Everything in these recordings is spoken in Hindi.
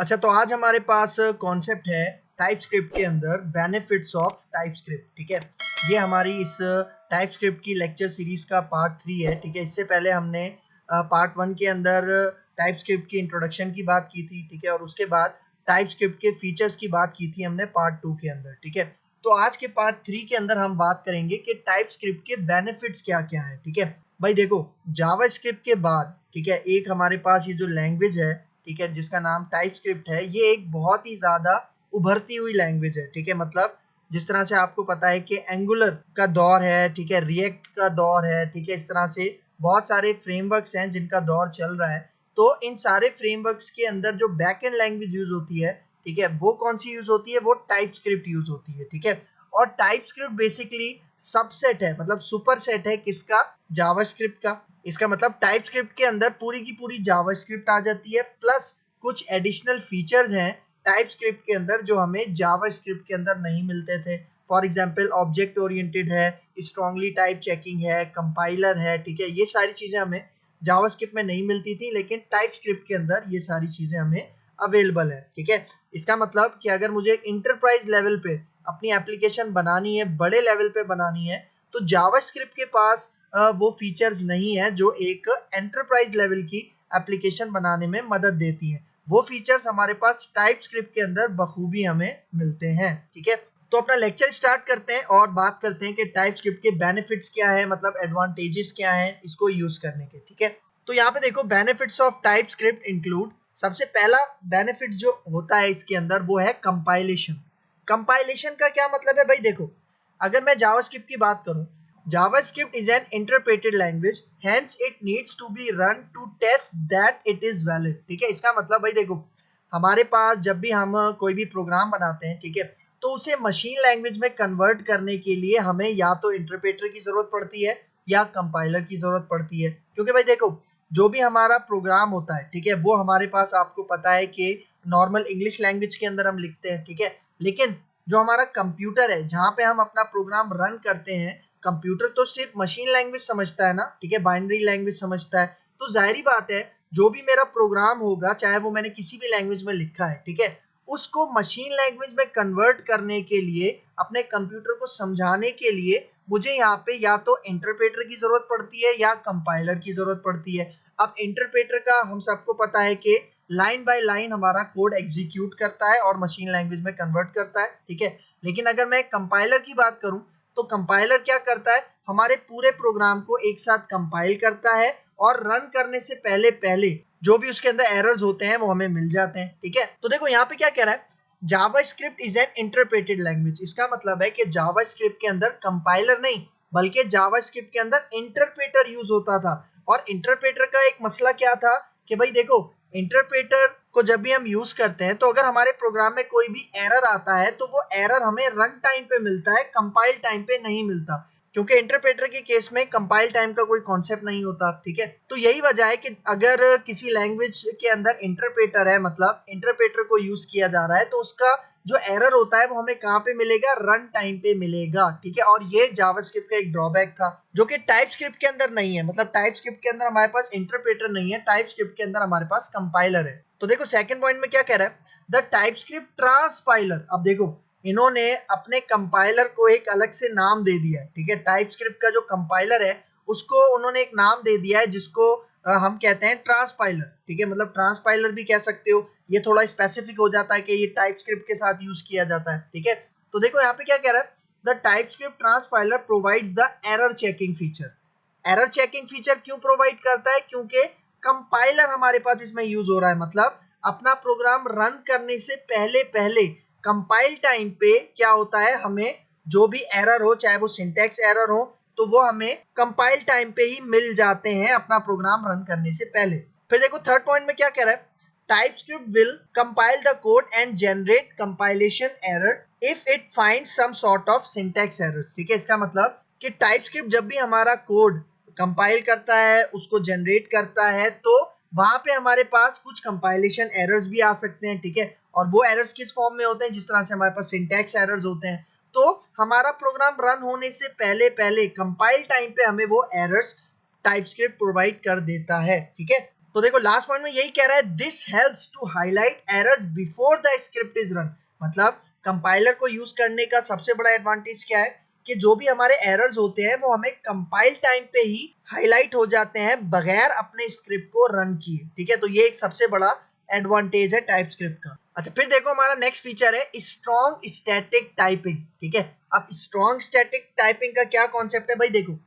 अच्छा, तो आज हमारे पास कॉन्सेप्ट है टाइपस्क्रिप्ट के अंदर बेनिफिट्स ऑफ टाइपस्क्रिप्ट। ठीक है, ये हमारी इस टाइपस्क्रिप्ट की लेक्चर सीरीज का पार्ट 3 है। ठीक है, इससे पहले हमने पार्ट 1 के अंदर टाइपस्क्रिप्ट की इंट्रोडक्शन की बात की थी। ठीक है, और उसके बाद टाइपस्क्रिप्ट के फीचर्स की बात की थी हमने पार्ट 2 के अंदर। ठीक है, तो आज के पार्ट 3 के अंदर हम बात करेंगे कि टाइपस्क्रिप्ट के बेनिफिट्स क्या क्या है। ठीक है भाई, देखो जावास्क्रिप्ट के बाद ठीक है एक हमारे पास ये जो लैंग्वेज है, ठीक है, जिसका नाम टाइपस्क्रिप्ट है, ये एक बहुत ही ज्यादा उभरती हुई लैंग्वेज है। ठीक है, मतलब जिस तरह से आपको पता है कि एंगुलर का दौर है, ठीक है, रिएक्ट का दौर है, ठीक है, इस तरह से बहुत सारे फ्रेमवर्क्स हैं जिनका दौर चल रहा है। तो इन सारे फ्रेमवर्क्स के अंदर जो बैकएंड लैंग्वेज यूज होती है, ठीक है, वो कौन सी यूज होती है? वो टाइपस्क्रिप्ट यूज होती है। ठीक है, और टाइपस्क्रिप्ट बेसिकली सबसेट है, मतलब सुपरसेट है किसका? जावास्क्रिप्ट का। इसका मतलब टाइपस्क्रिप्ट के अंदर पूरी की पूरी जावास्क्रिप्ट आ जाती है, प्लस कुछ एडिशनल फीचर्स हैं टाइपस्क्रिप्ट के अंदर जो हमें जावास्क्रिप्ट के अंदर नहीं मिलते थे। फॉर एग्जांपल ऑब्जेक्ट ओरिएंटेड है, स्ट्रांगली टाइप चेकिंग है, कंपाइलर है। ठीक है, ये सारी चीजें हमें जावास्क्रिप्ट में नहीं मिलती थी, लेकिन टाइपस्क्रिप्ट के अंदर ये सारी चीजें हमें अवेलेबल है। ठीक है, इसका मतलब कि अगर मुझे एक इंटरप्राइज लेवल पे अपनी एप्लीकेशन बनानी है, बड़े लेवल पे बनानी है, तो जावास्क्रिप्ट के पास वो फीचर्स नहीं है जो एक एंटरप्राइज लेवल की एप्लीकेशन बनाने में मदद देती है। वो फीचर्स हमारे पास टाइपस्क्रिप्ट के अंदर बखूबी हमें मिलते हैं। ठीक है, तो अपना लेक्चर स्टार्ट करते हैं और बात करते हैं कि टाइपस्क्रिप्ट के बेनिफिट्स क्या है, मतलब एडवांटेजेस क्या हैं इसको यूज करने के। ठीक है, तो यहाँ पे देखो बेनिफिट्स ऑफ टाइपस्क्रिप्ट इंक्लूड, सबसे पहला बेनिफिट जो होता है इसके अंदर वो है कंपाइलेशन। कंपाइलेशन का क्या मतलब है भाई? देखो, अगर मैं जावास्क्रिप्ट की बात करूं, JavaScript is an interpreted language, hence it needs to be run to test that it is valid। ठीक है, इसका मतलब भाई देखो, हमारे पास जब भी हम कोई भी प्रोग्राम बनाते हैं, ठीक है, तो उसे मशीन लैंग्वेज में कन्वर्ट करने के लिए हमें या तो इंटरप्रेटर की जरूरत पड़ती है या कंपाइलर की जरूरत पड़ती है। क्योंकि भाई देखो, जो भी हमारा प्रोग्राम होता है, ठीक है, वो हमारे पास आपको पता है कि नॉर्मल इंग्लिश लैंग्वेज के अंदर हम लिखते हैं। ठीक है, लेकिन जो हमारा कंप्यूटर है जहाँ पे हम अपना प्रोग्राम रन करते हैं, कंप्यूटर तो सिर्फ मशीन लैंग्वेज समझता है ना, ठीक है, बाइनरी लैंग्वेज समझता है। तो जाहिर बात है जो भी मेरा प्रोग्राम होगा, चाहे वो मैंने किसी भी लैंग्वेज में लिखा है, ठीक है, उसको मशीन लैंग्वेज में कन्वर्ट करने के लिए, अपने कंप्यूटर को समझाने के लिए मुझे यहाँ पे या तो इंटरप्रेटर की जरूरत पड़ती है या कंपाइलर की जरूरत पड़ती है। अब इंटरप्रेटर का हम सबको पता है कि लाइन बाय लाइन हमारा कोड एग्जीक्यूट करता है और मशीन लैंग्वेज में कन्वर्ट करता है। ठीक है, लेकिन अगर मैं कंपाइलर की बात करूं, तो कंपाइलर क्या करता है? हमारे पूरे प्रोग्राम को एक साथ कंपाइल करता है और रन करने से पहले पहले जो भी उसके अंदर एरर्स होते हैं वो हमें मिल जाते हैं। ठीक है, तो देखो यहाँ पे क्या कह रहा है, JavaScript is an interpreted language. इसका मतलब है कि जावास्क्रिप्ट के अंदर कंपाइलर नहीं, बल्कि जावास्क्रिप्ट के अंदर इंटरप्रेटर यूज होता था। और इंटरप्रेटर का एक मसला क्या था कि भाई देखो, इंटरप्रेटर को जब भी हम यूज करते हैं, तो अगर हमारे प्रोग्राम में कोई भी एरर आता है तो वो एरर हमें रन टाइम पे मिलता है, कंपाइल टाइम पे नहीं मिलता, क्योंकि इंटरप्रेटर के केस में कंपाइल टाइम का कोई कॉन्सेप्ट नहीं होता। ठीक है, तो यही वजह है कि अगर किसी लैंग्वेज के अंदर इंटरप्रेटर है, मतलब इंटरप्रेटर को यूज किया जा रहा है, तो उसका जो एरर होता है वो हमें कहाँ पे मिलेगा? रन टाइम पे मिलेगा। ठीक है, और ये जावास्क्रिप्ट का एक ड्रॉबैक था जो कि टाइपस्क्रिप्ट के अंदर नहीं है। मतलब टाइपस्क्रिप्ट के अंदर हमारे पास इंटरप्रेटर नहीं है, टाइपस्क्रिप्ट के अंदर हमारे पास कंपाइलर है। तो देखो सेकंड पॉइंट में क्या कह रहा है, द टाइपस्क्रिप्ट ट्रांसपाइलर। अब देखो, इन्होंने अपने कंपाइलर को एक अलग से नाम दे दिया है। ठीक है, टाइपस्क्रिप्ट का जो कंपाइलर है उसको उन्होंने एक नाम दे दिया है जिसको हम कहते हैं ट्रांसपाइलर। ठीक है, मतलब ट्रांसपाइलर भी कह सकते हो, ये थोड़ा स्पेसिफिक हो जाता है कि ये टाइपस्क्रिप्ट के साथ यूज किया जाता है। ठीक है, तो देखो यहाँ पे क्या कह रहा है, the TypeScript transpiler provides the error checking feature. Error checking feature क्यों प्रोवाइड करता है? क्योंकि कंपाइलर हमारे पास इसमें यूज हो रहा है। मतलब अपना प्रोग्राम रन करने से पहले पहले कंपाइल टाइम पे क्या होता है, हमें जो भी एरर हो, चाहे वो सिंटैक्स एरर हो, तो वो हमें कंपाइल टाइम पे ही मिल जाते हैं अपना प्रोग्राम रन करने से पहले। फिर देखो थर्ड पॉइंट में क्या कह रहा है, TypeScript will compile the code and generate compilation error if it finds some sort of syntax errors। ठीक है, इसका मतलब कि TypeScript जब भी हमारा कोड कंपाइल करता है, उसको जनरेट करता है, तो वहां पे हमारे पास कुछ कंपाइलेशन एरर्स भी आ सकते हैं। ठीक है, और वो एरर्स किस फॉर्म में होते हैं? जिस तरह से हमारे पास सिंटैक्स एरर्स होते हैं। तो हमारा प्रोग्राम रन होने से पहले पहले कंपाइल टाइम पे हमें वो एरर्स टाइपस्क्रिप्ट प्रोवाइड कर देता है। ठीक है, तो देखो लास्ट पॉइंट में यही कह रहा है, this helps to highlight errors before the script is run. मतलब कंपाइलर को यूज करने का सबसे बड़ा एडवांटेज क्या है कि जो भी हमारे एरर्स होते हैं वो हमें कंपाइल टाइम पे ही हाईलाइट हो जाते हैं बगैर अपने स्क्रिप्ट को रन किए। ठीक है, तो ये एक सबसे बड़ा एडवांटेज है टाइपस्क्रिप्ट का। अच्छा, फिर देखो हमारा नेक्स्ट फीचर है स्ट्रॉन्ग स्टैटिक टाइपिंग। ठीक है, अब स्ट्रॉन्ग स्टैटिक टाइपिंग का क्या कॉन्सेप्ट है भाई, देखो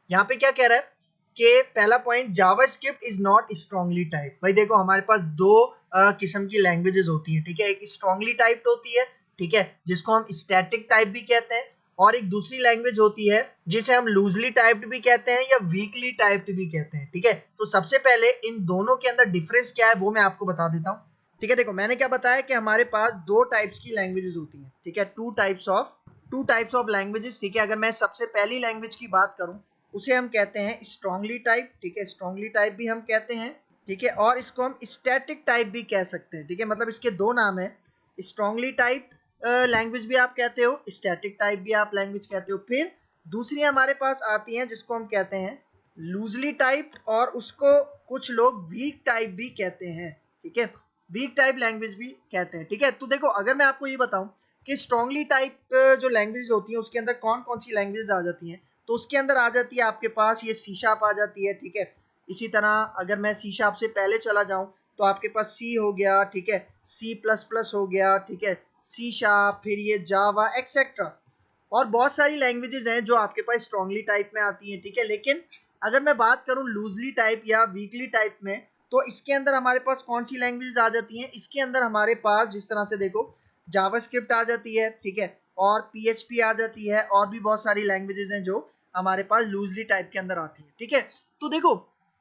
यहाँ पे क्या कह रहा है कि पहला point, JavaScript is not strongly type. भाई देखो हमारे पास दो किस्म की लैंग्वेजेस होती है। ठीक है, एक स्ट्रांगली टाइप्ड होती है, ठीक है, जिसको हम स्टैटिक टाइप भी कहते हैं, और एक दूसरी लैंग्वेज होती है जिसे हम लूजली टाइप्ड भी कहते हैं या वीकली टाइप्ड भी कहते हैं। ठीक है, तो सबसे पहले इन दोनों के अंदर डिफरेंस क्या है वो मैं आपको बता देता हूँ। ठीक है, देखो मैंने क्या बताया कि हमारे पास दो टाइप्स की लैंग्वेजेस होती हैं। ठीक है, टू टाइप्स ऑफ लैंग्वेजेस। ठीक है, अगर मैं सबसे पहली लैंग्वेज की बात करूं उसे हम कहते हैं स्ट्रांगली टाइप। ठीक है, स्ट्रांगली टाइप भी हम कहते हैं। ठीक है, और इसको हम स्टैटिक टाइप भी कह सकते हैं। ठीक है, मतलब इसके दो नाम है, स्ट्रांगली टाइप लैंग्वेज भी आप कहते हो, स्टैटिक टाइप भी आप लैंग्वेज कहते हो। फिर दूसरी हमारे पास आती है जिसको हम कहते हैं लूजली टाइप, और उसको कुछ लोग वीक टाइप भी कहते हैं। ठीक है, वीक टाइप लैंग्वेज भी कहते हैं। ठीक है, तो देखो अगर मैं आपको ये बताऊं कि स्ट्रांगली टाइप जो लैंग्वेज होती है उसके अंदर कौन कौन सी लैंग्वेज आ जाती हैं, तो उसके अंदर आ जाती है आपके पास ये सी शार्प आ जाती है। ठीक है, इसी तरह अगर मैं सी शार्प से पहले चला जाऊं तो आपके पास सी हो गया, ठीक है, सी प्लस प्लस हो गया, ठीक है, सी शार्प, फिर ये जावा एक्सेट्रा, और बहुत सारी लैंग्वेजेस हैं जो आपके पास स्ट्रांगली टाइप में आती हैं। ठीक है, लेकिन अगर मैं बात करूं लूजली टाइप या वीकली टाइप में, तो इसके अंदर हमारे पास कौन सी लैंग्वेजेस आ जाती हैं, इसके अंदर हमारे पास जिस तरह से देखो जावास्क्रिप्ट आ जाती है, ठीक है, और पीएचपी आ जाती है, और भी बहुत सारी लैंग्वेजेस हैं जो हमारे पास लूजली टाइप के अंदर आती है। ठीक है, तो देखो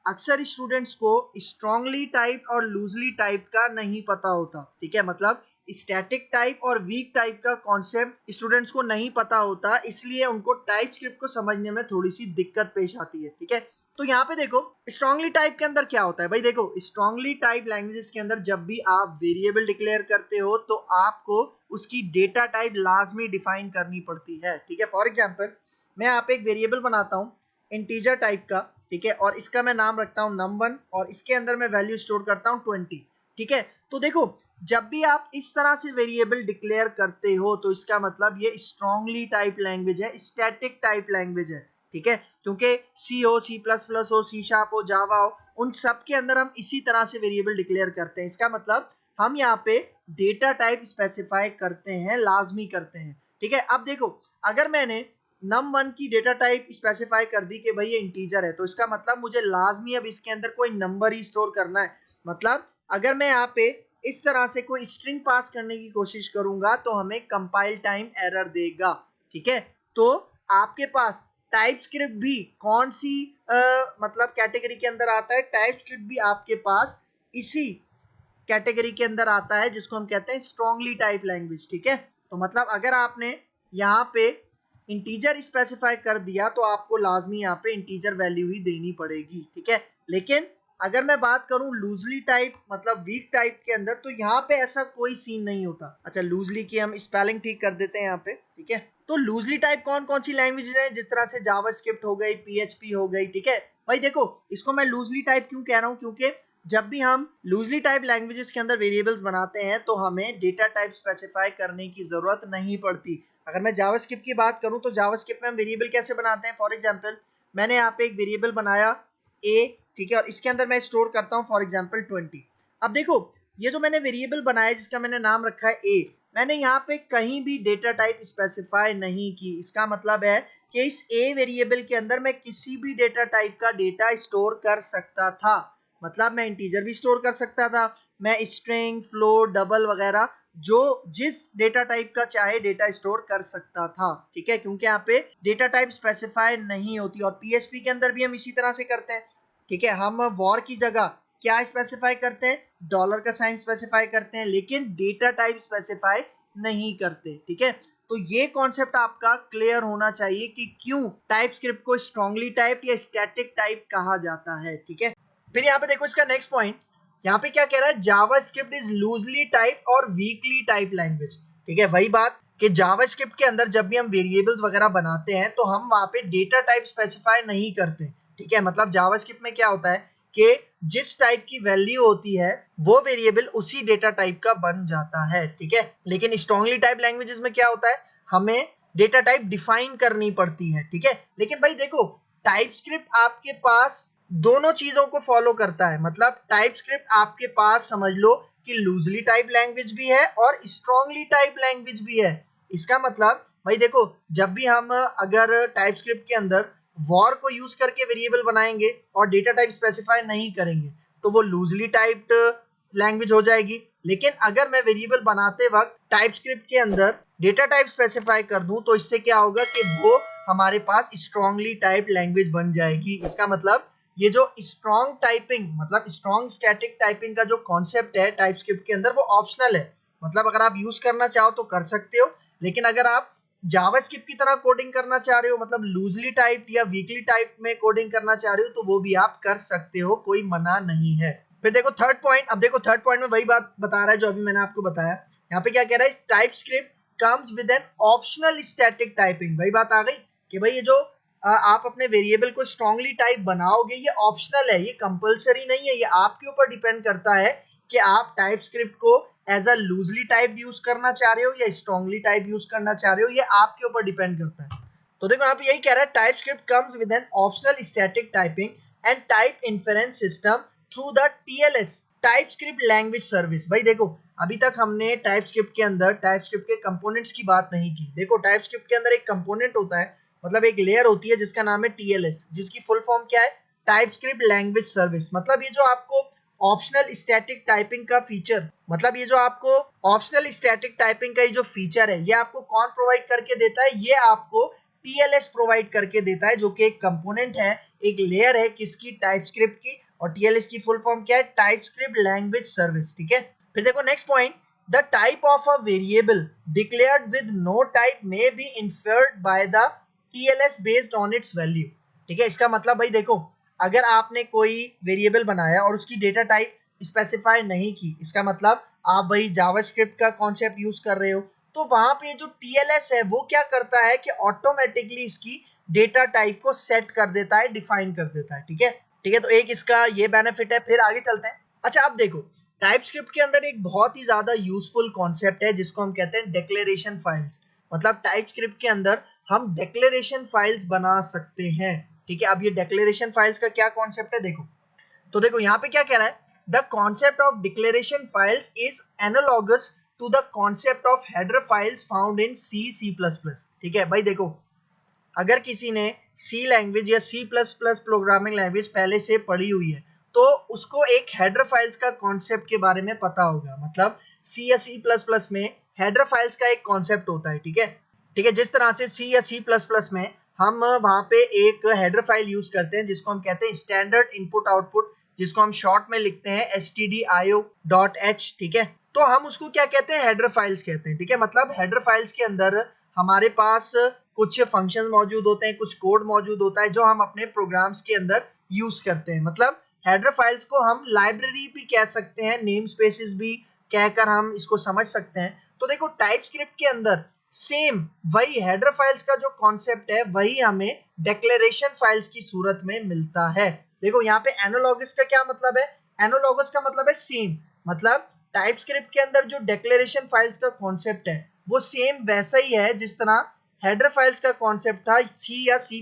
अक्सर स्टूडेंट्स को स्ट्रांगली टाइप और लूजली टाइप का नहीं पता होता। ठीक है, मतलब स्टैटिक टाइप और वीक टाइप का कॉन्सेप्ट स्टूडेंट्स को नहीं पता होता, इसलिए उनको टाइपस्क्रिप्ट को समझने में थोड़ी सी दिक्कत पेश आती है। ठीक है, तो यहाँ पे देखो स्ट्रांगली टाइप के अंदर क्या होता है भाई, देखो स्ट्रांगली टाइप लैंग्वेजेस के अंदर जब भी आप वेरिएबल डिक्लेयर करते हो तो आपको उसकी डेटा टाइप लाजमी डिफाइन करनी पड़ती है। ठीक है, फॉर एग्जांपल मैं यहाँ पे एक वेरिएबल बनाता हूँ इंटीजर टाइप का, ठीक है, और इसका मैं नाम रखता हूँ num1, और इसके अंदर मैं वैल्यू स्टोर करता हूँ 20। ठीक है, तो देखो जब भी आप इस तरह से वेरिएबल डिक्लेयर करते हो तो इसका मतलब ये स्ट्रांगली टाइप लैंग्वेज है, स्टैटिक टाइप लैंग्वेज है। ठीक है, क्योंकि सी हो, सी प्लस प्लस हो, सी शार्प हो, जावा हो, उन सब के अंदर हम इसी तरह से वेरिएबल डिक्लेयर करते हैं। इसका मतलब हम यहाँ पे डेटा टाइप स्पेसिफाई करते हैं, लाजमी करते हैं। ठीक है, अब देखो अगर मैंने num1 की डेटा टाइप स्पेसिफाई कर दी कि भाई ये इंटीजर है, तो इसका मतलब मुझे लाजमी अब इसके अंदर कोई नंबर ही स्टोर करना है। मतलब अगर मैं यहाँ पे इस तरह से कोई स्ट्रिंग पास करने की कोशिश करूंगा तो हमें कंपाइल टाइम एरर देगा। ठीक है, तो आपके पास टाइपस्क्रिप्ट भी कौन सी मतलब कैटेगरी के अंदर आता है, टाइपस्क्रिप्ट भी आपके पास इसी कैटेगरी के अंदर आता है जिसको हम कहते हैं स्ट्रांगली टाइप लैंग्वेज। ठीक है, तो मतलब अगर आपने यहाँ पे इंटीजर स्पेसिफाई कर दिया तो आपको लाजमी यहाँ पे इंटीजर वैल्यू ही देनी पड़ेगी। ठीक है, लेकिन अगर मैं बात करूं लूजली टाइप मतलब वीक टाइप के अंदर, तो यहाँ पे ऐसा कोई सीन नहीं होता। अच्छा, लूजली की हम स्पेलिंग ठीक कर देते हैं यहाँ पे। ठीक है, तो लूजली टाइप कौन कौन सी लैंग्वेजेस है, जिस तरह से जावास्क्रिप्ट हो गई, पीएचपी हो गई। ठीक है भाई, देखो इसको मैं लूजली टाइप क्यों कह रहा हूँ, क्योंकि जब भी हम लूजली टाइप लैंग्वेजेस के अंदर वेरिएबल्स बनाते हैं तो हमें डेटा टाइप स्पेसिफाई करने की जरूरत नहीं पड़ती। अगर मैं जावास्क्रिप्ट की बात करूं तो जावास्क्रिप्ट में हम वेरिएबल कैसे बनाते हैं, फॉर एग्जांपल मैंने यहाँ पे एक वेरिएबल बनाया a, ठीक है, और इसके अंदर मैं स्टोर करता हूँ फॉर एग्जांपल 20। अब देखो ये जो मैंने वेरिएबल बनाया जिसका मैंने नाम रखा है a, मैंने यहाँ पे कहीं भी डेटा टाइप स्पेसिफाई नहीं की। इसका मतलब है कि इस a वेरिएबल के अंदर मैं किसी भी डेटा टाइप का डेटा स्टोर कर सकता था। मतलब मैं इंटीजर भी स्टोर कर सकता था, मैं स्ट्रिंग, फ्लोट, डबल वगैरह जो जिस डेटा टाइप का चाहे डेटा स्टोर कर सकता था। ठीक है, क्योंकि यहाँ पे डेटा टाइप स्पेसिफाई नहीं होती, और पीएचपी के अंदर भी हम इसी तरह से करते हैं। ठीक है, हम वॉर की जगह क्या स्पेसिफाई करते हैं, डॉलर का साइन स्पेसिफाई करते हैं, लेकिन डेटा टाइप स्पेसिफाई नहीं करते। ठीक है, तो ये कॉन्सेप्ट आपका क्लियर होना चाहिए कि क्यों टाइपस्क्रिप्ट को स्ट्रांगली टाइप या स्टैटिक टाइप कहा जाता है। ठीक है, फिर यहाँ पे देखो इसका नेक्स्ट पॉइंट, यहाँ पे क्या कह रहा है, जावास्क्रिप्ट इज लूजली टाइप और वीकली टाइप लैंग्वेज। ठीक है, वही बात कि जावास्क्रिप्ट के अंदर जब भी हम वेरिएबल्स वगैरह बनाते हैं तो हम वहां पे डेटा टाइप स्पेसिफाई नहीं करते। ठीक है, मतलब जावास्क्रिप्ट में क्या होता है कि जिस टाइप की वैल्यू होती है वो वेरिएबल उसी डेटा टाइप का बन जाता है, ठीक है। लेकिन स्ट्रांगली टाइप लैंग्वेजेस में क्या होता है, हमें डेटा टाइप डिफाइन करनी पड़ती है, ठीक है। लेकिन भाई देखो, टाइपस्क्रिप्ट आपके पास दोनों चीजों को फॉलो करता है। मतलब टाइपस्क्रिप्ट आपके पास समझ लो कि लूजली टाइप लैंग्वेज भी है और स्ट्रांगली टाइप लैंग्वेज भी है। इसका मतलब भाई देखो, जब भी हम अगर टाइपस्क्रिप्ट के अंदर वॉर को यूज करके वेरिएबल बनाएंगे और डेटा टाइप स्पेसिफाई नहीं करेंगे तो वो लूजली टाइप्ड लैंग्वेज हो जाएगी। लेकिन अगर मैं वेरिएबल बनाते वक्त टाइपस्क्रिप्ट के अंदर डेटा टाइप स्पेसिफाई कर दूं तो इससे क्या होगा कि वो हमारे पास स्ट्रांगली टाइप लैंग्वेज बन जाएगी। इसका मतलब ये जो स्ट्रांग टाइपिंग, मतलब स्ट्रांग स्टैटिक टाइपिंग का जो कॉन्सेप्ट है टाइपस्क्रिप्ट के अंदर, वो ऑप्शनल है। मतलब अगर आप यूज करना चाहो तो कर सकते हो, लेकिन अगर आप जावास्क्रिप्ट की तरह कोडिंग करना चाह रहे हो, मतलब लूजली टाइप या वीकली टाइप में कोडिंग करना चाह रहे हो, तो वो भी आप कर सकते हो, कोई मना नहीं है। फिर देखो थर्ड पॉइंट, अब देखो थर्ड पॉइंट में वही बात बता रहा है जो अभी मैंने आपको बताया। यहाँ पे क्या कह रहा है, TypeScript comes with an optional static typing. वही बात आ गई कि भाई ये जो आप अपने वेरिएबल को स्ट्रांगली टाइप बनाओगे ये ऑप्शनल है, ये कंपलसरी नहीं है, ये आपके ऊपर डिपेंड करता है कि आप टाइपस्क्रिप्ट को as a loosely type use करना चाह रहे हो या स्ट्रांगली टाइप यूज करना चाह रहे हो, ये आपके ऊपर डिपेंड करता है। तो देखो यहाँ पे यही कह रहा है, TypeScript comes with an optional static typing and type inference system through the TLS TypeScript language service. भाई देखो, अभी तक हमने टाइपस्क्रिप्ट के अंदर टाइपस्क्रिप्ट के कंपोनेंट्स की बात नहीं की। देखो टाइपस्क्रिप्ट के अंदर एक कंपोनेंट होता है, मतलब एक लेयर होती है जिसका नाम है टीएलएस, जिसकी फुल फॉर्म क्या है, टाइपस्क्रिप्ट लैंग्वेज सर्विस। मतलब ये जो आपको ऑप्शनल स्टैटिक टाइपिंग का फीचर, मतलब ये जो आपको ऑप्शनल स्टैटिक टाइपिंग का ये जो फीचर है, ये आपको कौन प्रोवाइड करके देता है, ये आपको टीएलएस प्रोवाइड करके देता है, जो कि एक कंपोनेंट है, एक लेयर है किसकी, टाइपस्क्रिप्ट की। और टीएलएस की फुल फॉर्म क्या है, टाइपस्क्रिप्ट लैंग्वेज सर्विस, ठीक है। फिर देखो next point, the type of a variable declared with no type may be inferred by the TLS based on its value, ठीक है। इसका मतलब भाई देखो, अगर आपने कोई वेरिएबल बनाया और उसकी डेटा टाइप स्पेसिफाई नहीं की, इसका मतलब आप भाई जावास्क्रिप्ट का कॉन्सेप्ट यूज कर रहे हो, तो वहां पे जो टीएलएस है वो क्या करता है कि ऑटोमेटिकली इसकी डेटा टाइप को सेट कर देता है, डिफाइन कर देता है, ठीक है। ठीक है, तो एक इसका ये बेनिफिट है। फिर आगे चलते हैं। अच्छा अब देखो, टाइपस्क्रिप्ट के अंदर एक बहुत ही ज्यादा यूजफुल कॉन्सेप्ट है जिसको हम कहते हैं डिक्लेरेशन फाइल्स। मतलब टाइपस्क्रिप्ट के अंदर हम डिक्लेरेशन फाइल्स बना सकते हैं, ठीक है। अब ये डिक्लेरेशन फाइल्स का क्या कॉन्सेप्ट है देखो, तो देखो यहाँ पे क्या कह रहा है, the concept of declaration files is analogous to the concept of header files found in C++, ठीक है। भाई देखो, अगर किसी ने सी लैंग्वेज या C++ प्रोग्रामिंग लैंग्वेज पहले से पढ़ी हुई है तो उसको एक हेडर फाइल्स का कॉन्सेप्ट के बारे में पता होगा। मतलब C या C++ में हेडर फाइल्स का एक कॉन्सेप्ट होता है, ठीक है। ठीक है, जिस तरह से C या C++ में हम वहां पे एक हेडर फाइल यूज करते हैं जिसको हम कहते हैं स्टैंडर्ड इनपुट आउटपुट, जिसको हम शॉर्ट में लिखते हैं stdio.h, ठीक है। तो हम उसको क्या कहते हैं, हेडर फाइल्स कहते हैं, ठीक है। मतलब हेडर फाइल्स के अंदर हमारे पास कुछ फंक्शन मौजूद होते हैं, कुछ कोड मौजूद होता है जो हम अपने प्रोग्राम्स के अंदर यूज करते हैं। मतलब हेडर फाइल्स को हम लाइब्रेरी भी कह सकते हैं, नेम स्पेसेस भी कहकर हम इसको समझ सकते हैं। तो देखो टाइपस्क्रिप्ट के अंदर सेम वही हेडर फाइल्स का जो कॉन्सेप्ट है वही हमें डिक्लेरेशन फाइल्स की सूरत में मिलता है। देखो यहाँ पे एनालॉगस का क्या मतलब है, एनालॉगस का मतलब है सेम। मतलब टाइपस्क्रिप्ट के अंदर जो डिक्लेरेशन फाइल्स का कॉन्सेप्ट है वो सेम वैसा ही है जिस तरह हेडर फाइल्स का कॉन्सेप्ट था C या C++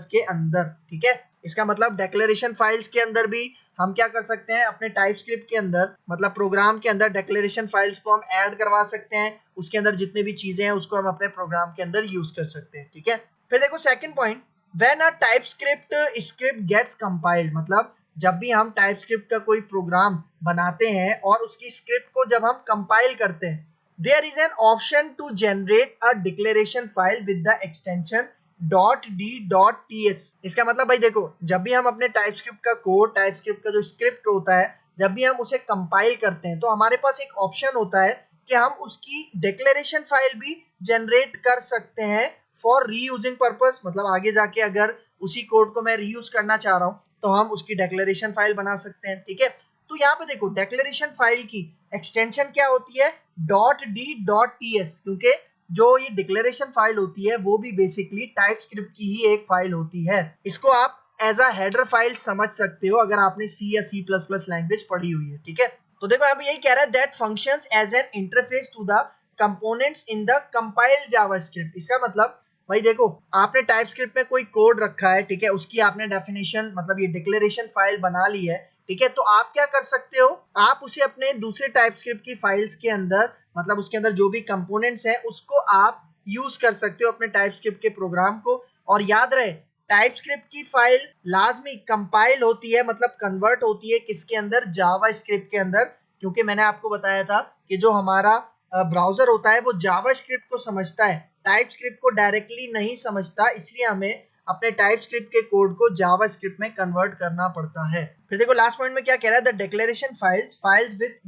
के अंदर, ठीक है। इसका मतलब डिक्लेरेशन फाइल्स के अंदर भी हम क्या कर सकते हैं, अपने टाइपस्क्रिप्ट के अंदर, मतलब प्रोग्राम के अंदर डिक्लेरेशन फाइल्स को हम ऐड करवा सकते हैं, उसके अंदर जितने भी चीजें हैं उसको हम अपने प्रोग्राम के अंदर यूज कर सकते हैं, ठीक है। फिर देखो second point, when a TypeScript script gets compiled, मतलब जब भी हम टाइपस्क्रिप्ट का कोई प्रोग्राम बनाते हैं और उसकी स्क्रिप्ट को जब हम कंपाइल करते हैं, there is an option to generate a declaration file with the extension .d.ts। इसका मतलब भाई देखो, जब भी हम अपने टाइपस्क्रिप्ट का कोड, टाइपस्क्रिप्ट का जो स्क्रिप्ट होता है, जब भी हम उसे कंपाइल करते हैं तो हमारे पास एक ऑप्शन होता है कि हम उसकी डिक्लेरेशन फाइल भी जनरेट कर सकते हैं फॉर रीयूजिंग पर्पस। मतलब आगे जाके अगर उसी कोड को मैं रीयूज करना चाह रहा हूँ तो हम उसकी डिक्लेरेशन फाइल बना सकते हैं, ठीक है। तो यहाँ पे देखो डिक्लेरेशन फाइल की एक्सटेंशन क्या होती है, .d.ts, क्योंकि जो ये डिक्लेरेशन फाइल होती है वो भी बेसिकली टाइपस्क्रिप्ट की ही एक फाइल होती है। इसको आप एज अ हेडर फाइल समझ सकते हो अगर आपने सी या सी प्लस प्लस लैंग्वेज पढ़ी हुई है, ठीक है। तो देखो यहाँ पे यही कह रहा है that functions as an interface to the components in the compiled JavaScript. इसका मतलब भाई देखो आपने टाइपस्क्रिप्ट में कोई कोड रखा है, ठीक है, उसकी आपने डेफिनेशन मतलब ये डिक्लेरेशन फाइल बना ली है, ठीक है, तो आप क्या कर सकते हो, आप उसे अपने दूसरे टाइपस्क्रिप्ट की फाइल्स के अंदर मतलब उसके अंदर जो भी कंपोनेंट्स हैं उसको आप यूज कर सकते हो अपने टाइपस्क्रिप्ट के प्रोग्राम को। और याद रहे टाइपस्क्रिप्ट की फाइल लाजमी कंपाइल होती है मतलब कन्वर्ट होती है किसके अंदर, जावास्क्रिप्ट के अंदर, क्योंकि मैंने आपको बताया था कि जो हमारा ब्राउजर होता है वो जावास्क्रिप्ट को समझता है, टाइपस्क्रिप्ट को डायरेक्टली नहीं समझता, इसलिए हमें अपने टाइपस्क्रिप्ट के कोड को जावास्क्रिप्ट में कन्वर्ट करना पड़ता है। फिर देखो लास्ट पॉइंट में क्या कह रहा है, the declaration files with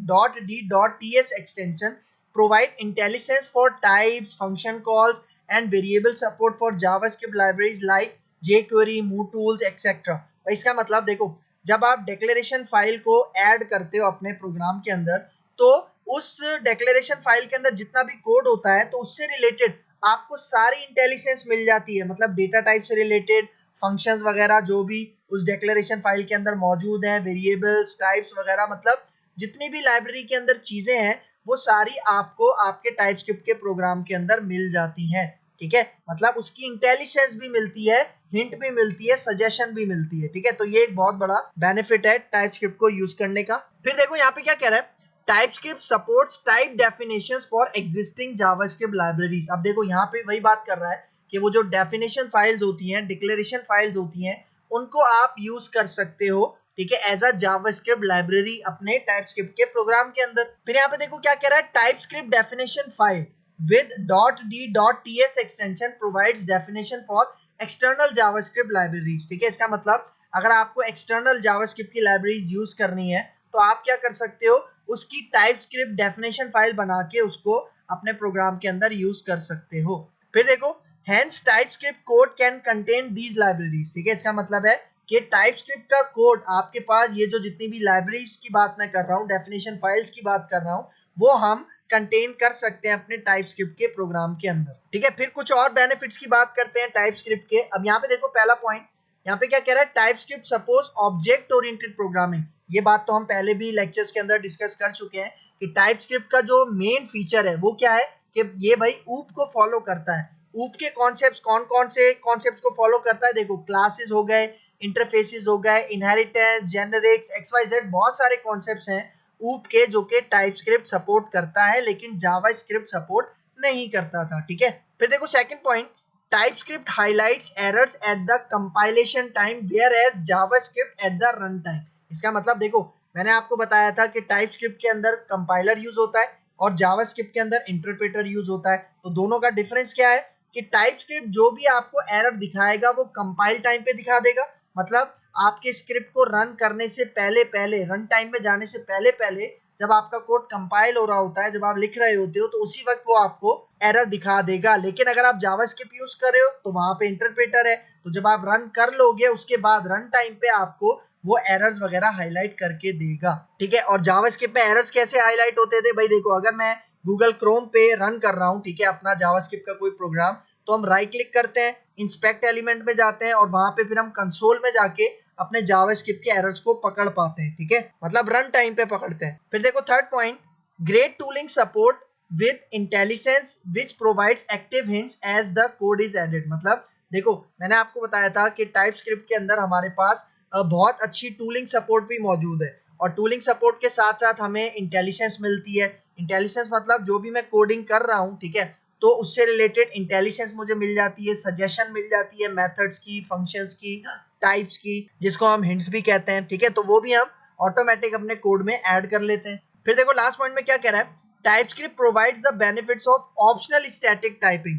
.d.ts extension provide intelligence for types, function calls and variable support for JavaScript libraries like jQuery, MooTools etcetera. इसका मतलब देखो जब आप डिक्लेरेशन फाइल को ऐड करते हो अपने प्रोग्राम के अंदर तो उस डिक्लेरेशन फाइल के अंदर जितना भी कोड होता है तो उससे रिलेटेड आपको सारी इंटेलिजेंस मिल जाती है, मतलब डेटा टाइप से रिलेटेड फंक्शंस वगैरह जो भी उस डिक्लेरेशन फाइल के अंदर मौजूद हैं, वेरिएबल्स, टाइप्स वगैरह, मतलब जितनी भी लाइब्रेरी के अंदर चीजें हैं वो सारी आपको आपके टाइपस्क्रिप्ट के प्रोग्राम के अंदर मिल जाती हैं, ठीक है, मतलब उसकी इंटेलिजेंस भी मिलती है, हिंट भी मिलती है, सजेशन भी मिलती है, ठीक है। तो ये एक बहुत बड़ा बेनिफिट है टाइपस्क्रिप्ट को यूज करने का। फिर देखो यहाँ पे क्या कह रहा है, TypeScript supports type definitions for existing JavaScript libraries. अब देखो यहाँ पे वही बात कर रहा है कि वो जो डेफिनेशन फाइल्स होती हैं, डिक्लेरेशन फाइल्स होती हैं, उनको आप यूज कर सकते हो, ठीक है, एज अ जावास्क्रिप्ट लाइब्रेरी अपने टाइपस्क्रिप्ट के प्रोग्राम के अंदर। फिर यहाँ पे देखो क्या कह रहा है, TypeScript definition file with .d.ts extension provides definition for external JavaScript libraries, ठीक है। इसका मतलब अगर आपको एक्सटर्नल जावास्क्रिप्ट की लाइब्रेरीज यूज करनी है तो आप क्या कर सकते हो, उसकी टाइपस्क्रिप्ट डेफिनेशन फाइल बना के उसको अपने प्रोग्राम के अंदर यूज कर सकते हो। फिर देखो hence TypeScript code can contain these libraries, ठीक है, इसका मतलब है कि टाइपस्क्रिप्ट का कोड आपके पास ये जो जितनी भी लाइब्रेरीज की बात मैं कर रहा हूँ, डेफिनेशन फाइल्स की बात कर रहा हूँ, वो हम कंटेन कर सकते हैं अपने टाइपस्क्रिप्ट के प्रोग्राम के अंदर, ठीक है। फिर कुछ और बेनिफिट्स की बात करते हैं टाइपस्क्रिप्ट के। अब यहाँ पे देखो पहला पॉइंट यहाँ पे क्या कह रहा है, TypeScript supports object oriented programming. ये बात तो हम पहले भी लेक्चर्स के अंदर डिस्कस कर चुके हैं कि टाइपस्क्रिप्ट का जो मेन फीचर है वो क्या है कि ये भाई ऊप को फॉलो करता है। ऊप के कॉन्सेप्ट्स कौन कौन से कॉन्सेप्ट्स को फॉलो करता है, देखो क्लासेस हो गए, इंटरफेसेस हो गए, इनहेरिटेंस, जेनरिक्स, XYZ, बहुत सारे कॉन्सेप्ट्स हैं ऊप के जो कि टाइपस्क्रिप्ट सपोर्ट करता है लेकिन जावास्क्रिप्ट सपोर्ट नहीं करता था, ठीक है। फिर देखो second point, TypeScript highlights errors at the compilation time whereas JavaScript at the run time. इसका मतलब देखो मैंने आपको बताया था कि टाइपस्क्रिप्ट के अंदर कंपाइलर यूज होता है और जावास्क्रिप्ट के अंदर इंटरप्रेटर यूज होता है, तो दोनों का डिफरेंस क्या है कि टाइपस्क्रिप्ट जो भी आपको एरर दिखाएगा वो कंपाइल टाइम पे दिखा देगा, मतलब आपके स्क्रिप्ट को रन करने से पहले पहले, रन टाइम में जाने से पहले पहले जब आपका कोड कंपाइल हो रहा होता है, जब आप लिख रहे होते हो तो उसी वक्त वो आपको एरर दिखा देगा। लेकिन अगर आप जावास्क्रिप्ट यूज कर रहे हो तो वहां पे इंटरप्रेटर है, तो जब आप रन कर लोगे उसके बाद रन टाइम पे आपको वो एरर्स वगैरह हाईलाइट करके देगा, ठीक है। और जावास्क्रिप्ट में एरर्स कैसे हाईलाइट होते थे भाई, देखो अगर मैं गूगल क्रोम पे रन कर रहा हूँ, ठीक है, अपना जावास्क्रिप्ट का कोई प्रोग्राम, तो हम राइट क्लिक करते हैं, इंस्पेक्ट एलिमेंट में जाते हैं और वहां पे फिर हम कंसोल में जाके अपने जावास्क्रिप्ट के एरर्स को पकड़ पाते हैं, ठीक है, मतलब रन टाइम पे पकड़ते हैं। फिर देखो third point, great tooling support with IntelliSense which provides active hints as the code is added. मतलब देखो मैंने आपको बताया था कि टाइपस्क्रिप्ट के अंदर हमारे पास बहुत अच्छी टूलिंग सपोर्ट भी मौजूद है और टूलिंग सपोर्ट के साथ साथ हमें इंटेलिजेंस मिलती है। इंटेलिजेंस मतलब जो भी मैं कोडिंग कर रहा हूँ, ठीक है, तो उससे रिलेटेड इंटेलिजेंस मुझे मिल जाती है, सजेशन मिल जाती है मेथड्स की, फंक्शंस की, टाइप्स की, जिसको हम हिंट्स भी कहते हैं, ठीक है, तो वो भी हम ऑटोमेटिक अपने कोड में ऐड कर लेते हैं। फिर देखो लास्ट पॉइंट में क्या कह रहा है, TypeScript provides the benefits of optional static typing,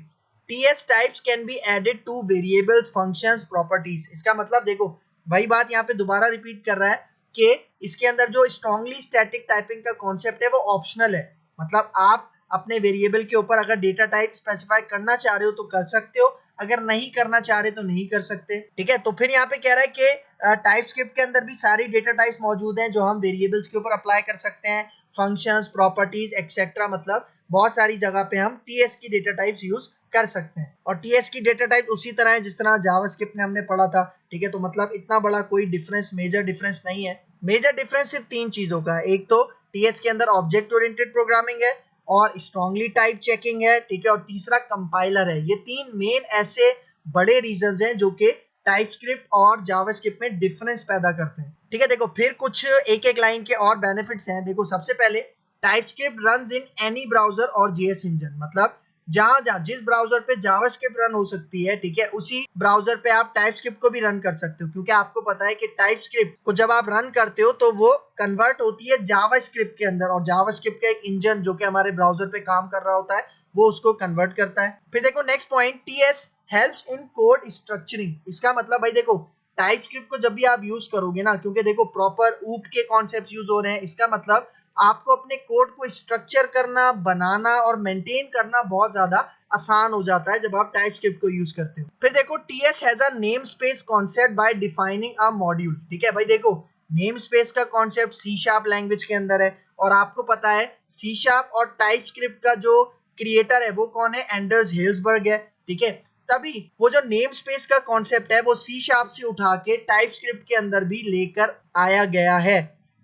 TS types can be added to variables, functions, properties. इसका मतलब देखो वही बात यहाँ पे दोबारा रिपीट कर रहा है कि इसके अंदर जो स्ट्रांगली स्टैटिक टाइपिंग का कॉन्सेप्ट है वो ऑप्शनल है, मतलब आप अपने वेरिएबल के ऊपर अगर डेटा टाइप स्पेसिफाई करना चाह रहे हो तो कर सकते हो, अगर नहीं करना चाह रहे तो नहीं कर सकते, ठीक है। तो फिर यहाँ पे कह रहा है कि टाइपस्क्रिप्ट के अंदर भी सारी डेटा टाइप्स मौजूद हैं जो हम वेरिएबल्स के ऊपर अप्लाई कर सकते हैं, फंक्शंस, प्रॉपर्टीज एक्सेट्रा, मतलब बहुत सारी जगह पे हम टीएस की डेटा टाइप्स यूज कर सकते हैं। और टीएस की डेटा टाइप उसी तरह है जिस तरह जावास्क्रिप्ट में हमने पढ़ा था, ठीक है। तो मतलब इतना बड़ा कोई डिफरेंस, मेजर डिफरेंस नहीं है। मेजर डिफरेंस सिर्फ 3 चीजों का है। एक तो टीएस के अंदर ऑब्जेक्ट ओरिएंटेड प्रोग्रामिंग है और स्ट्रांगली टाइप चेकिंग है, ठीक है। और तीसरा कंपाइलर है। ये 3 मेन ऐसे बड़े रीजंस हैं जो कि टाइपस्क्रिप्ट और जावास्क्रिप्ट में डिफरेंस पैदा करते हैं, ठीक है। देखो फिर कुछ एक एक लाइन के और बेनिफिट्स हैं। देखो सबसे पहले TypeScript runs in any browser और जेएस इंजन, मतलब जहां जिस ब्राउजर पे जावास्क्रिप्ट रन हो सकती है, ठीक है, उसी ब्राउजर पे आप टाइपस्क्रिप्ट को भी रन कर सकते हो। क्योंकि आपको पता है कि टाइपस्क्रिप्ट को जब आप रन करते हो तो वो कन्वर्ट होती है जावास्क्रिप्ट के अंदर, और जावास्क्रिप्ट का एक इंजन जो कि हमारे ब्राउजर पे काम कर रहा होता है वो उसको कन्वर्ट करता है। फिर देखो next point, TS helps in code structuring. इसका मतलब भाई देखो टाइपस्क्रिप्ट को जब भी आप यूज करोगे ना, क्योंकि देखो प्रॉपर ऊप के कॉन्सेप्ट यूज हो रहे हैं, इसका मतलब आपको अपने कोड को स्ट्रक्चर करना, बनाना और मेंटेन करना बहुत ज्यादा आसान हो जाता है जब आप टाइपस्क्रिप्ट को यूज करते हो। फिर देखो TS has a name space concept by defining a module, ठीक है। भाई देखो नेम स्पेस का कॉन्सेप्ट सी शार्प लैंग्वेज के अंदर है, और आपको पता है सी शार्प और टाइपस्क्रिप्ट का जो क्रिएटर है वो कौन है, एंडर्स हेल्सबर्ग है, ठीक है। तभी वो जो नेम स्पेस का कॉन्सेप्ट है वो सी शार्प से उठा के टाइपस्क्रिप्ट के अंदर भी लेकर आया गया है,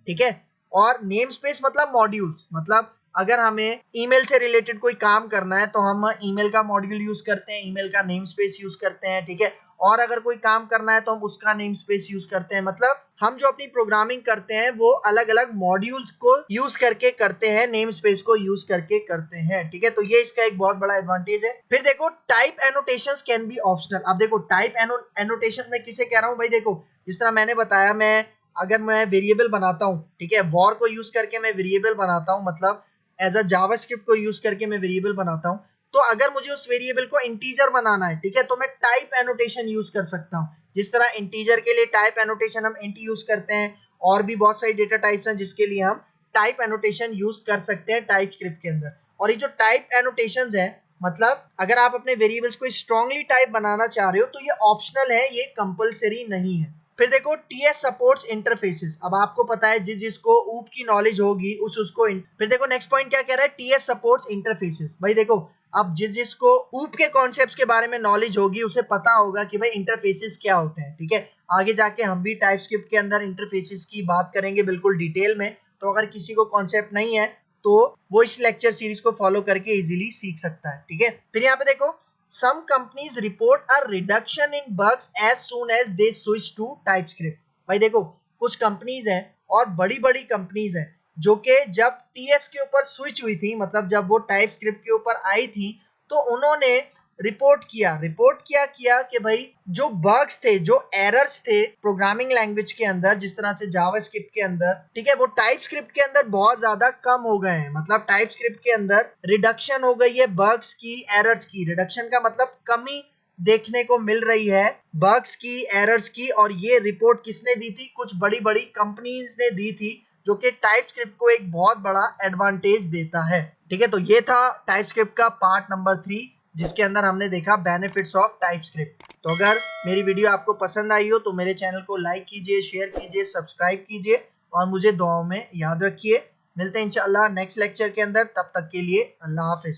ठीक है। और नेम स्पेस मतलब मॉड्यूल्स, मतलब अगर हमें ईमेल से रिलेटेड कोई काम करना है तो हम ईमेल का मॉड्यूल यूज करते हैं, ईमेल का नेम स्पेस यूज करते हैं, ठीक है। और अगर कोई काम करना है तो हम उसका नेम स्पेस यूज करते हैं। मतलब हम जो अपनी प्रोग्रामिंग करते हैं वो अलग अलग मॉड्यूल्स को यूज करके करते हैं, नेम स्पेस को यूज करके करते हैं, ठीक है। तो ये इसका एक बहुत बड़ा एडवांटेज है। फिर देखो type annotations can be optional. अब देखो टाइप एनोटेशन में किसे कह रहा हूँ भाई, देखो जिस तरह मैंने बताया, अगर मैं वेरिएबल बनाता हूँ, ठीक है, वॉर को यूज करके मैं वेरिएबल बनाता हूँ, मतलब एज अ जावास्क्रिप्ट को यूज करके मैं वेरिएबल बनाता हूँ। तो अगर मुझे उस वेरिएबल को इंटीजर बनाना है, ठीक है, तो मैं टाइप एनोटेशन यूज कर सकता हूँ। जिस तरह इंटीजर के लिए टाइप एनोटेशन हम इंट यूज करते हैं, और भी बहुत सारी डेटा टाइप्स हैं जिसके लिए हम टाइप एनोटेशन यूज कर सकते हैं टाइपस्क्रिप्ट के अंदर। और ये जो टाइप एनोटेशंस है, मतलब अगर आप अपने वेरिएबल्स को स्ट्रांगली टाइप बनाना चाह रहे हो तो ये ऑप्शनल है, ये कंपलसरी नहीं है। फिर देखो टीएस सपोर्ट्स इंटरफेसेस। अब आपको पता है जिसको ऊप की नॉलेज होगी उसको फिर देखो नेक्स्ट पॉइंट क्या कह रहा है, टीएस सपोर्ट्स इंटरफेसेस। भाई देखो अब जिसको ऊप के कॉन्सेप्ट्स के बारे में नॉलेज होगी उसे पता होगा कि भाई इंटरफेसेस क्या होते हैं, ठीक है। आगे जाके हम भी टाइपस्क्रिप्ट के अंदर इंटरफेसेस की बात करेंगे बिल्कुल डिटेल में। तो अगर किसी को कॉन्सेप्ट नहीं है तो वो इस लेक्चर सीरीज को फॉलो करके इजीली सीख सकता है, ठीक है। फिर यहाँ पे देखो some companies report a reduction in bugs as soon as they switch to TypeScript। भाई देखो कुछ कंपनीज हैं और बड़ी बड़ी कंपनीज हैं जो कि जब टीएस के ऊपर स्विच हुई थी, मतलब जब वो टाइपस्क्रिप्ट के ऊपर आई थी, तो उन्होंने रिपोर्ट किया कि भाई जो बग्स थे, जो एरर्स थे प्रोग्रामिंग लैंग्वेज के अंदर, जिस तरह से जावास्क्रिप्ट के अंदर, ठीक है, वो टाइपस्क्रिप्ट के अंदर बहुत ज्यादा कम हो गए हैं। मतलब टाइपस्क्रिप्ट के अंदर रिडक्शन हो गई है बग्स की, एरर्स की। रिडक्शन का मतलब कमी देखने को मिल रही है बग्स की, एरर्स की। और ये रिपोर्ट किसने दी थी, कुछ बड़ी बड़ी कंपनीज ने दी थी, जो कि टाइपस्क्रिप्ट को एक बहुत बड़ा एडवांटेज देता है, ठीक है। तो ये था टाइपस्क्रिप्ट का पार्ट नंबर 3, जिसके अंदर हमने देखा बेनिफिट्स ऑफ टाइपस्क्रिप्ट। तो अगर मेरी वीडियो आपको पसंद आई हो तो मेरे चैनल को लाइक कीजिए, शेयर कीजिए, सब्सक्राइब कीजिए और मुझे दुआओं में याद रखिए। मिलते हैं इंशाअल्लाह नेक्स्ट लेक्चर के अंदर, तब तक के लिए अल्लाह हाफिज।